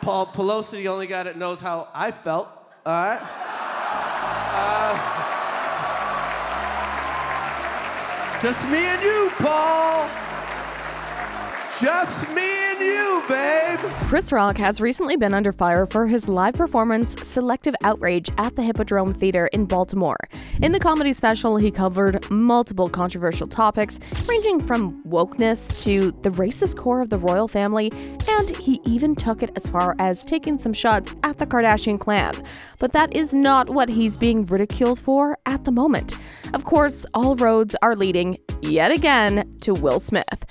Paul Pelosi, the only guy that knows how I felt, all right? Just me and you, Paul. Just me and you, babe. Chris Rock has recently been under fire for his live performance, Selective Outrage, at the Hippodrome Theatre in Baltimore. In the comedy special, he covered multiple controversial topics, ranging from wokeness to the racist core of the royal family, and he even took it as far as taking some shots at the Kardashian Clan. But that is not what he's being ridiculed for at the moment. Of course, all roads are leading, yet again, to Will Smith.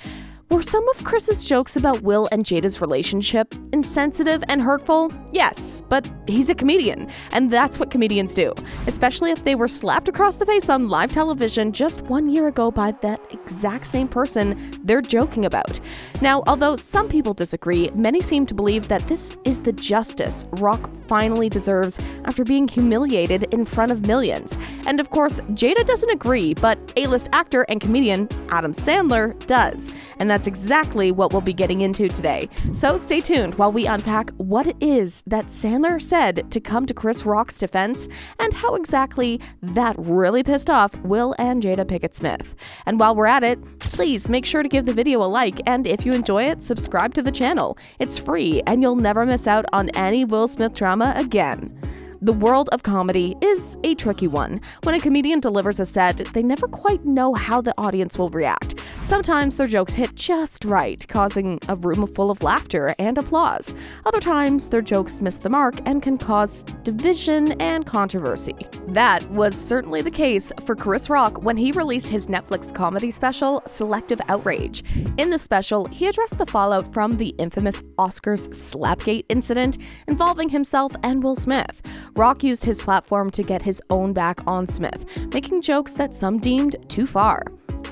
Were some of Chris's jokes about Will and Jada's relationship insensitive and hurtful? Yes, but he's a comedian, and that's what comedians do, especially if they were slapped across the face on live television just 1 year ago by that exact same person they're joking about. Now, although some people disagree, many seem to believe that this is the justice Rock finally deserves after being humiliated in front of millions. And of course, Jada doesn't agree, but A-list actor and comedian Adam Sandler does. And that's exactly what we'll be getting into today. So stay tuned while we unpack what it is that Sandler said to come to Chris Rock's defense and how exactly that really pissed off Will and Jada Pinkett Smith. And while we're at it, please make sure to give the video a like, and if you enjoy it, subscribe to the channel. It's free and you'll never miss out on any Will Smith drama again. The world of comedy is a tricky one. When a comedian delivers a set, they never quite know how the audience will react. Sometimes their jokes hit just right, causing a room full of laughter and applause. Other times, their jokes miss the mark and can cause division and controversy. That was certainly the case for Chris Rock when he released his Netflix comedy special, Selective Outrage. In the special, he addressed the fallout from the infamous Oscars Slapgate incident involving himself and Will Smith. Rock used his platform to get his own back on Smith, making jokes that some deemed too far.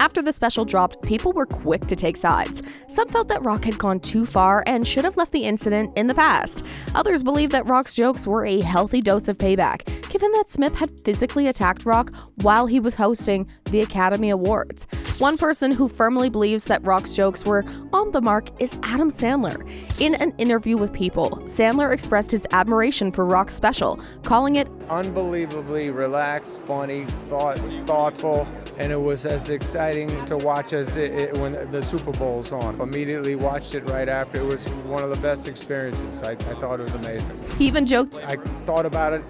After the special dropped, people were quick to take sides. Some felt that Rock had gone too far and should have left the incident in the past. Others believed that Rock's jokes were a healthy dose of payback, given that Smith had physically attacked Rock while he was hosting the Academy Awards. One person who firmly believes that Rock's jokes were on the mark is Adam Sandler. In an interview with People, Sandler expressed his admiration for Rock's special, calling it unbelievably relaxed, funny, thoughtful, and it was as exciting to watch as when the Super Bowl's on. Immediately watched it right after. It was one of the best experiences. I thought it was amazing. He even joked, I thought about it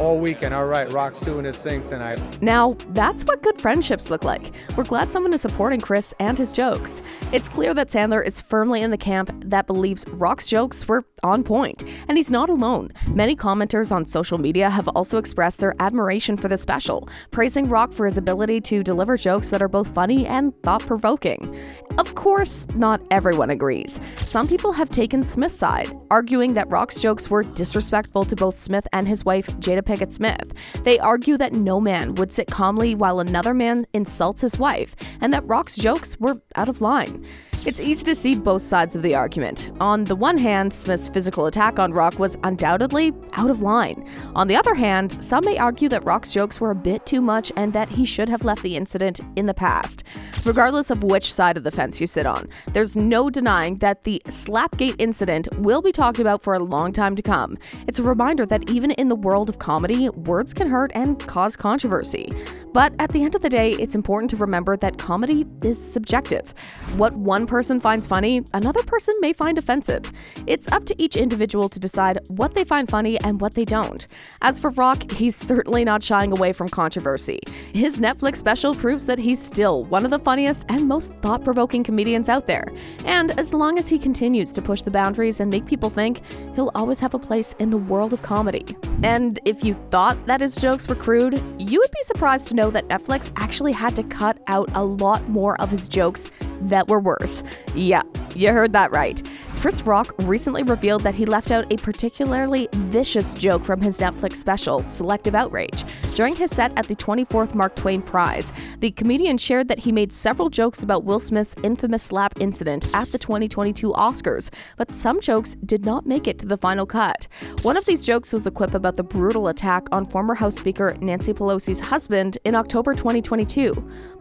all weekend. All right, Rock's doing his thing tonight. Now, that's what good friendships look like. We're glad someone is supporting Chris and his jokes. It's clear that Sandler is firmly in the camp that believes Rock's jokes were on point, and he's not alone. Many commenters on social media have also expressed their admiration for the special, praising Rock for his ability to deliver jokes that are both funny and thought-provoking. Of course, not everyone agrees. Some people have taken Smith's side, arguing that Rock's jokes were disrespectful to both Smith and his wife, Jada Pinkett Smith. They argue that no man would sit calmly while another man insults his wife, and that Rock's jokes were out of line. It's easy to see both sides of the argument. On the one hand, Smith's physical attack on Rock was undoubtedly out of line. On the other hand, some may argue that Rock's jokes were a bit too much and that he should have left the incident in the past. Regardless of which side of the fence you sit on, there's no denying that the Slapgate incident will be talked about for a long time to come. It's a reminder that even in the world of comedy, words can hurt and cause controversy. But at the end of the day, it's important to remember that comedy is subjective. What one person finds funny, another person may find offensive. It's up to each individual to decide what they find funny and what they don't. As for Rock, he's certainly not shying away from controversy. His Netflix special proves that he's still one of the funniest and most thought-provoking comedians out there. And as long as he continues to push the boundaries and make people think, he'll always have a place in the world of comedy. And if you thought that his jokes were crude, you would be surprised to know that Netflix actually had to cut out a lot more of his jokes that were worse. Yeah, you heard that right. Chris Rock recently revealed that he left out a particularly vicious joke from his Netflix special, Selective Outrage. During his set at the 24th Mark Twain Prize, the comedian shared that he made several jokes about Will Smith's infamous slap incident at the 2022 Oscars, but some jokes did not make it to the final cut. One of these jokes was a quip about the brutal attack on former House Speaker Nancy Pelosi's husband in October 2022.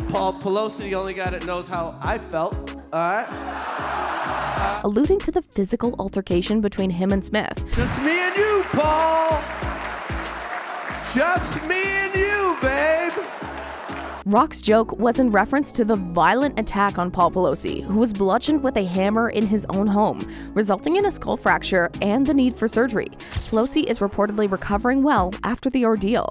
Paul Pelosi, the only guy that knows how I felt, all right? alluding to the physical altercation between him and Smith. Just me and you, Paul. Just me and you, babe. Rock's joke was in reference to the violent attack on Paul Pelosi, who was bludgeoned with a hammer in his own home, resulting in a skull fracture and the need for surgery. Pelosi is reportedly recovering well after the ordeal.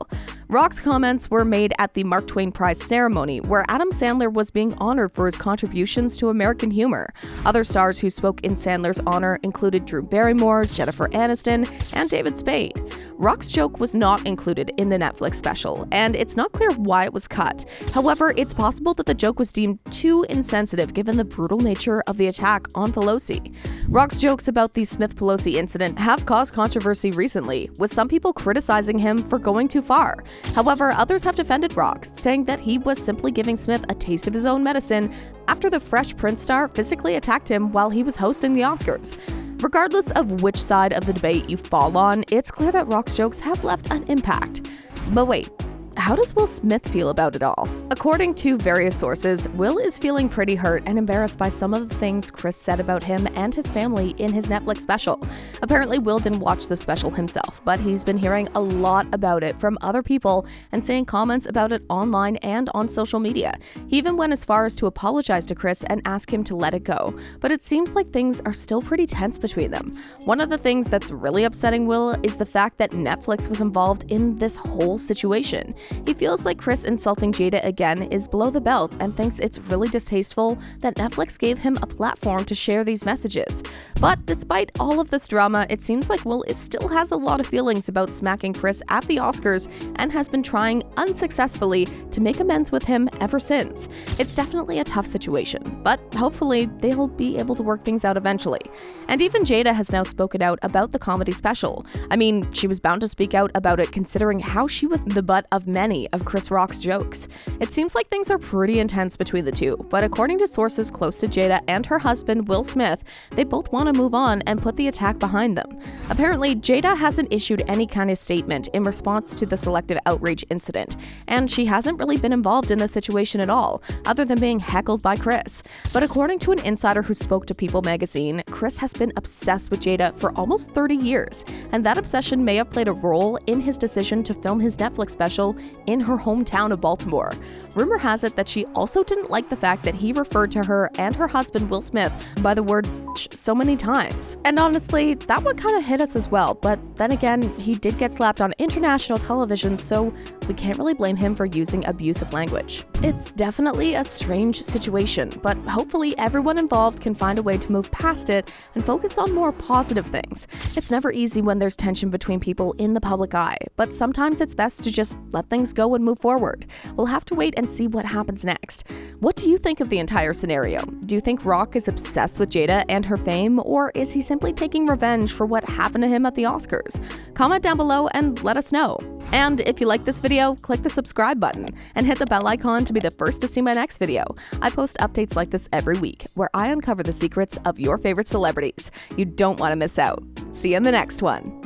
Rock's comments were made at the Mark Twain Prize ceremony, where Adam Sandler was being honored for his contributions to American humor. Other stars who spoke in Sandler's honor included Drew Barrymore, Jennifer Aniston, and David Spade. Rock's joke was not included in the Netflix special, and it's not clear why it was cut. However, it's possible that the joke was deemed too insensitive given the brutal nature of the attack on Pelosi. Rock's jokes about the Smith-Pelosi incident have caused controversy recently, with some people criticizing him for going too far. However, others have defended Rock, saying that he was simply giving Smith a taste of his own medicine after the Fresh Prince star physically attacked him while he was hosting the Oscars. Regardless of which side of the debate you fall on, it's clear that Rock's jokes have left an impact. But wait, how does Will Smith feel about it all? According to various sources, Will is feeling pretty hurt and embarrassed by some of the things Chris said about him and his family in his Netflix special. Apparently, Will didn't watch the special himself, but he's been hearing a lot about it from other people and seeing comments about it online and on social media. He even went as far as to apologize to Chris and ask him to let it go, but it seems like things are still pretty tense between them. One of the things that's really upsetting Will is the fact that Netflix was involved in this whole situation. He feels like Chris insulting Jada again is below the belt and thinks it's really distasteful that Netflix gave him a platform to share these messages. But despite all of this drama, it seems like Will still has a lot of feelings about smacking Chris at the Oscars and has been trying unsuccessfully to make amends with him ever since. It's definitely a tough situation, but hopefully they'll be able to work things out eventually. And even Jada has now spoken out about the comedy special. I mean, she was bound to speak out about it considering how she was the butt of many of Chris Rock's jokes. It seems like things are pretty intense between the two, but according to sources close to Jada and her husband, Will Smith, they both want to move on and put the attack behind them. Apparently, Jada hasn't issued any kind of statement in response to the selective outrage incident, and she hasn't really been involved in the situation at all, other than being heckled by Chris. But according to an insider who spoke to People magazine, Chris has been obsessed with Jada for almost 30 years, and that obsession may have played a role in his decision to film his Netflix special in her hometown of Baltimore. Rumor has it that she also didn't like the fact that he referred to her and her husband Will Smith by the word so many times. And honestly, that one kind of hit us as well, but then again, he did get slapped on international television, so we can't really blame him for using abusive language. It's definitely a strange situation, but hopefully everyone involved can find a way to move past it and focus on more positive things. It's never easy when there's tension between people in the public eye, but sometimes it's best to just let things go and move forward. We'll have to wait and see what happens next. What do you think of the entire scenario? Do you think Rock is obsessed with Jada and her fame, or is he simply taking revenge for what happened to him at the Oscars? Comment down below and let us know. And if you like this video, click the subscribe button and hit the bell icon to be the first to see my next video. I post updates like this every week, where I uncover the secrets of your favorite celebrities. You don't want to miss out. See you in the next one.